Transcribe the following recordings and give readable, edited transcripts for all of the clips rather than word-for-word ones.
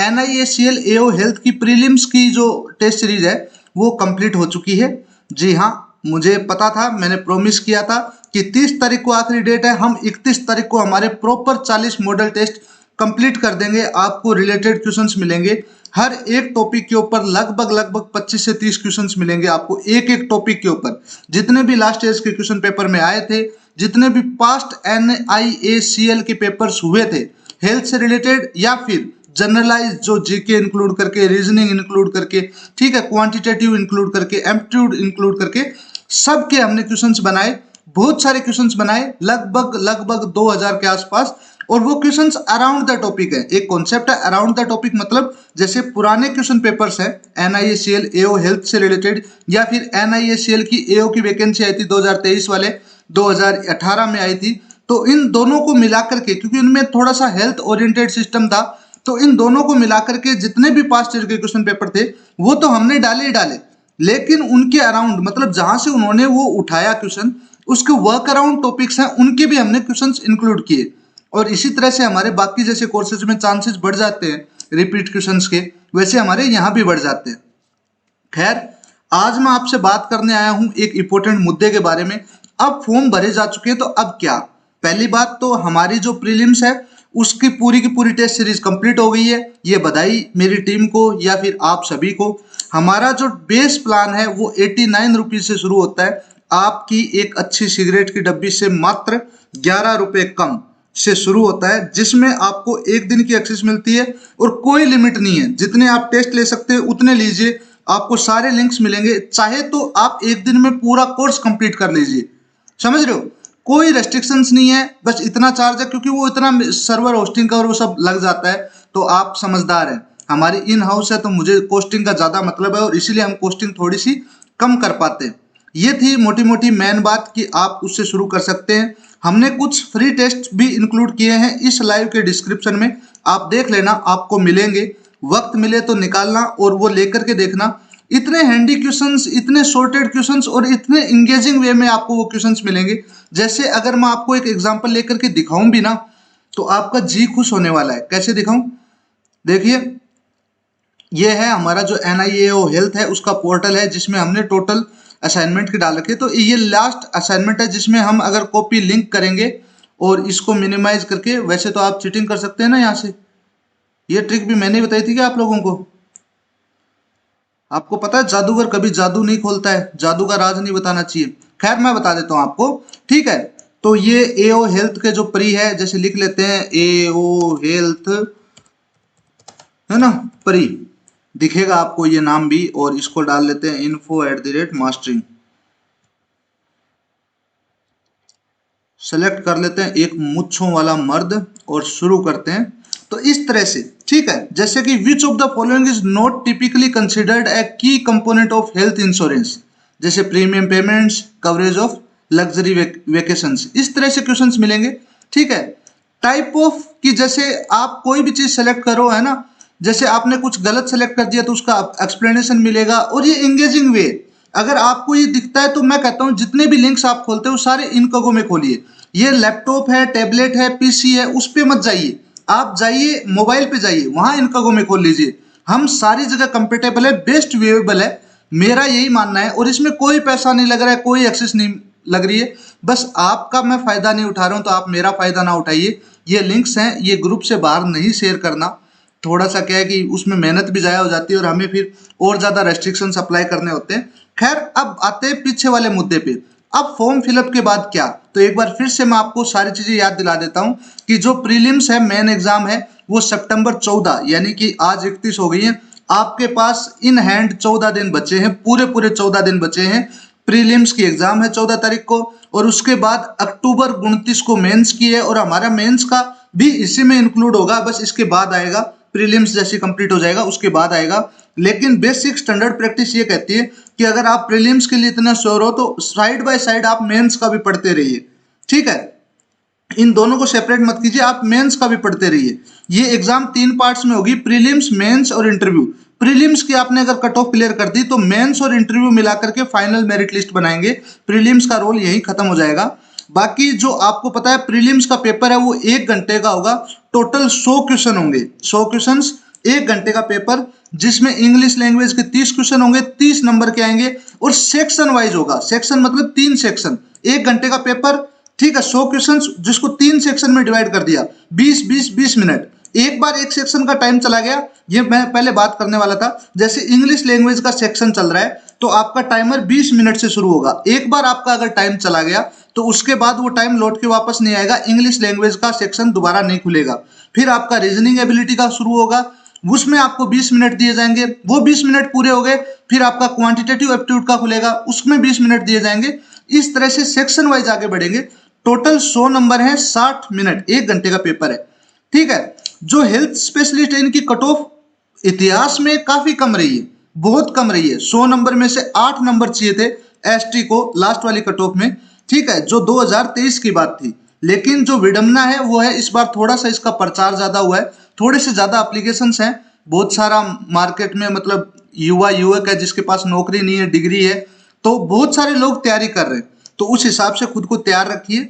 NIACL AO health की prelims की जो टेस्ट सीरीज है वो कंप्लीट हो चुकी है। जी हाँ, मुझे पता था, मैंने प्रॉमिस किया था कि 30 तारीख को आखिरी डेट है, हम 31 तारीख को हमारे प्रॉपर 40 मॉडल टेस्ट कंप्लीट कर देंगे। आपको रिलेटेड क्वेश्चंस मिलेंगे, हर एक टॉपिक के ऊपर लगभग 25 से 30 क्वेश्चंस मिलेंगे आपको एक एक टॉपिक के ऊपर। जितने भी लास्ट ईयर के क्वेश्चन पेपर में आए थे, जितने भी पास्ट NIACL के पेपर्स हुए थे हेल्थ से रिलेटेड या फिर जनरलाइज जो जीके इंक्लूड करके, रीजनिंग इंक्लूड करके, ठीक है, क्वांटिटेटिव इंक्लूड करके, एप्टीट्यूड इंक्लूड करके, सबके हमने क्वेश्चंस बनाए, बहुत सारे क्वेश्चंस बनाए, लगभग 2000 के आसपास। और वो क्वेश्चंस अराउंड द टॉपिक है। एक कॉन्सेप्ट है अराउंड द टॉपिक, मतलब जैसे पुराने क्वेश्चन पेपर्स है NIACL AO हेल्थ से रिलेटेड या फिर NIACL की AO की वैकेंसी आई थी 2023 वाले, 2018 में आई थी, तो इन दोनों को मिलाकर के, क्योंकि उनमें थोड़ा सा हेल्थ ओरिएंटेड सिस्टम था, तो इन दोनों को मिलाकर के जितने भी पास्ट ईयर के क्वेश्चन पेपर थे वो तो हमने डाले ही डाले, लेकिन उनके अराउंड, मतलब जहां से उन्होंने वो उठाया क्वेश्चन, उसके वर्क अराउंड टॉपिक्स हैं, उनके भी हमने क्वेश्चंस इंक्लूड किए। और इसी तरह से हमारे बाकी जैसे कोर्सेज में चांसेस बढ़ जाते हैं रिपीट क्वेश्चंस के, वैसे हमारे यहाँ भी बढ़ जाते हैं। खैर, आज मैं आपसे बात करने आया हूं एक इंपॉर्टेंट मुद्दे के बारे में। अब फॉर्म भरे जा चुके हैं, तो अब क्या? पहली बात तो हमारी जो प्रीलिम्स है उसकी पूरी की पूरी टेस्ट सीरीज कंप्लीट हो गई है, ये बधाई मेरी टीम को या फिर आप सभी को। हमारा जो बेस प्लान है वो 89 रुपीज से शुरू होता है, आपकी एक अच्छी सिगरेट की डब्बी से मात्र 11 रुपए कम से शुरू होता है, जिसमें आपको एक दिन की एक्सेस मिलती है और कोई लिमिट नहीं है, जितने आप टेस्ट ले सकते हैं उतने लीजिए, आपको सारे लिंक्स मिलेंगे, चाहे तो आप एक दिन में पूरा कोर्स कंप्लीट कर लीजिए। समझ रहे हो? कोई रेस्ट्रिक्शंस नहीं है, बस इतना चार्ज है, क्योंकि वो इतना सर्वर होस्टिंग का और वो सब लग जाता है, तो आप समझदार हैं। हमारी इन हाउस है तो मुझे कोस्टिंग का ज्यादा मतलब है और इसीलिए हम कोस्टिंग थोड़ी सी कम कर पाते हैं। ये थी मोटी मोटी मेन बात कि आप उससे शुरू कर सकते हैं। हमने कुछ फ्री टेस्ट भी इंक्लूड किए हैं इस लाइव के डिस्क्रिप्शन में, आप देख लेना, आपको मिलेंगे। वक्त मिले तो निकालना और वो लेकर के देखना। इतने हैंडी क्वेश्चंस, इतने सॉर्टेड क्वेश्चंस और इतने इंगेजिंग वे में आपको वो क्वेश्चंस मिलेंगे। जैसे अगर मैं आपको एक एग्जांपल लेकर के दिखाऊं भी ना, तो आपका जी खुश होने वाला है। कैसे दिखाऊं? देखिए, ये है हमारा जो NIAO हेल्थ है उसका पोर्टल है, जिसमें हमने टोटल असाइनमेंट के डाल रखे। तो ये लास्ट असाइनमेंट है, जिसमें हम अगर कॉपी लिंक करेंगे और इसको मिनिमाइज करके, वैसे तो आप चीटिंग कर सकते हैं ना यहाँ से, ये ट्रिक भी मैंने बताई थी क्या आप लोगों को? आपको पता है जादूगर कभी जादू नहीं खोलता है, जादू का राज नहीं बताना चाहिए। खैर, मैं बता देता हूं आपको, ठीक है। तो ये AO हेल्थ के जो प्री है, जैसे लिख लेते हैं AO हेल्थ, है ना, प्री दिखेगा आपको ये नाम भी, और इसको डाल लेते हैं info@mastering। सेलेक्ट कर लेते हैं एक मुच्छों वाला मर्द और शुरू करते हैं। तो इस तरह से, ठीक है, जैसे कि which of the following is not typically considered a की कंपोनेंट ऑफ हेल्थ इंश्योरेंस, जैसे premium payments, coverage of luxury vacations, इस तरह से क्वेश्चंस मिलेंगे, ठीक है। टाइप ऑफ की, जैसे आप कोई भी चीज सेलेक्ट करो, है ना, जैसे आपने कुछ गलत सेलेक्ट कर दिया तो उसका एक्सप्लेनेशन मिलेगा, और ये एंगेजिंग वे। अगर आपको ये दिखता है तो मैं कहता हूं जितने भी लिंक्स आप खोलते हो सारे इनकगो में खोलिए। ये लैपटॉप है, टैबलेट है, PC है, उस पे मत जाइए, आप जाइए मोबाइल पे जाइए, वहां इनकगो में खोल लीजिए। हम सारी जगह कंपेटेबल है, बेस्ट व्यूएबल है, मेरा यही मानना है। और इसमें कोई पैसा नहीं लग रहा है, कोई एक्सेस नहीं लग रही है, बस आपका मैं फायदा नहीं उठा रहा हूं तो आप मेरा फायदा ना उठाइए। ये लिंक्स हैं, ये ग्रुप से बाहर नहीं शेयर करना। थोड़ा सा क्या है कि उसमें मेहनत भी जाया हो जाती है और हमें फिर और ज्यादा रेस्ट्रिक्शंस अप्लाई करने होते हैं। खैर, अब आते हैं पीछे वाले मुद्दे पे। अब फॉर्म फिलअप के बाद क्या? तो एक बार फिर से मैं आपको सारी चीजें याद दिला देता हूं कि जो प्रीलिम्स है, मेन एग्जाम है, वो सितंबर 14, यानी कि आज 31 हो गई है, आपके पास इन हैंड 14 दिन बचे हैं, पूरे 14 दिन बचे हैं। प्रीलिम्स की एग्जाम है 14 तारीख को, और उसके बाद अक्टूबर 29 को मेंस की है, और हमारा मेंस का भी इसी में इंक्लूड होगा, बस इसके बाद आएगा। प्रीलिम्स जैसे कंप्लीट हो जाएगा उसके बाद आएगा। लेकिन बेसिक स्टैंडर्ड प्रैक्टिस ये कहती है कि अगर आप प्रीलिम्स के लिए इतना श्योर हो तो साइड बाय साइड आप मेंस का भी पढ़ते रहिए, ठीक है। इन दोनों को सेपरेट मत कीजिए, आप मेंस का भी पढ़ते रहिए। ये एग्जाम 3 पार्ट्स में होगी, प्रीलिम्स, मेंस और इंटरव्यू। प्रीलिम्स की आपने अगर कट ऑफ क्लियर कर दी तो मेंस और इंटरव्यू मिलाकर के फाइनल मेरिट लिस्ट बनाएंगे। प्रीलिम्स का रोल यही खत्म हो जाएगा। बाकी जो आपको पता है प्रीलिम्स का पेपर है वो 1 घंटे का होगा, टोटल 100 क्वेश्चन होंगे, 100 क्वेश्चन 1 घंटे का पेपर जिसमें इंग्लिश लैंग्वेज के 30 क्वेश्चन होंगे, 30 नंबर के आएंगे और सेक्शन वाइज होगा। सेक्शन मतलब 3 सेक्शन, 1 घंटे का पेपर, ठीक है। 100 क्वेश्चन जिसको 3 सेक्शन में डिवाइड कर दिया, 20 मिनट। एक बार एक सेक्शन का टाइम चला गया, ये मैं पहले बात करने वाला था। जैसे इंग्लिश लैंग्वेज का सेक्शन चल रहा है तो आपका टाइमर 20 मिनट से शुरू होगा। एक बार आपका अगर टाइम चला गया तो उसके बाद वो टाइम लौट के वापस नहीं आएगा, इंग्लिश लैंग्वेज का सेक्शन दोबारा नहीं खुलेगा। फिर आपका रीजनिंग एबिलिटी का शुरू होगा, उसमें आपको 20 मिनट दिए जाएंगे, वो 20 मिनट पूरे हो गए, फिर आपका क्वांटिटेटिव एप्टीट्यूड का खुलेगा, उसमें 20 मिनट दिए जाएंगे। इस तरह से सेक्शन वाइज आगे बढ़ेंगे। टोटल 100 नंबर है, 60 मिनट, 1 घंटे का पेपर है, ठीक है। जो हेल्थ स्पेशलिस्ट है इनकी कट ऑफ इतिहास में काफी कम रही है, बहुत कम रही है। 100 नंबर में से 8 नंबर चाहिए थे एसटी को लास्ट वाली कट ऑफ में, ठीक है, जो 2023 की बात थी। लेकिन जो विडम्बना है वो है इस बार थोड़ा सा इसका प्रचार ज्यादा हुआ है, थोड़े से ज्यादा एप्लीकेशंस हैं, बहुत सारा मार्केट में, मतलब युवा युवक है जिसके पास नौकरी नहीं है, डिग्री है, तो बहुत सारे लोग तैयारी कर रहे हैं। तो उस हिसाब से खुद को तैयार रखिए।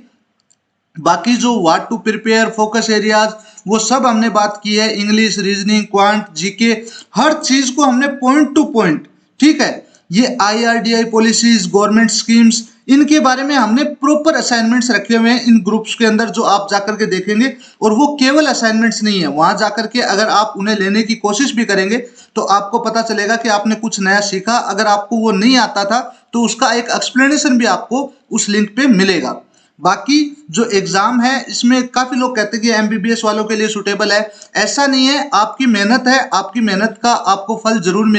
बाकी जो what to prepare, focus areas, वो सब हमने बात की है। इंग्लिश, रीजनिंग, क्वांट, जीके, हर चीज को हमने पॉइंट टू पॉइंट, ठीक है। ये IRDI पॉलिसीज, गवर्नमेंट स्कीम्स, इनके बारे में हमने प्रॉपर असाइनमेंट्स रखे हुए हैं इन ग्रुप्स के अंदर, जो आप जाकर के देखेंगे। और वो केवल असाइनमेंट्स नहीं है, वहां जाकर के अगर आप उन्हें लेने की कोशिश भी करेंगे तो आपको पता चलेगा कि आपने कुछ नया सीखा। अगर आपको वो नहीं आता था तो उसका एक एक्सप्लेनेशन भी आपको उस लिंक पे मिलेगा। बाकी जो एग्जाम है इसमें काफी लोग कहते हैं कि MBBS वालों के लिए सुटेबल है, ऐसा नहीं है। आपकी मेहनत है, आपकी मेहनत का आपको फल जरूर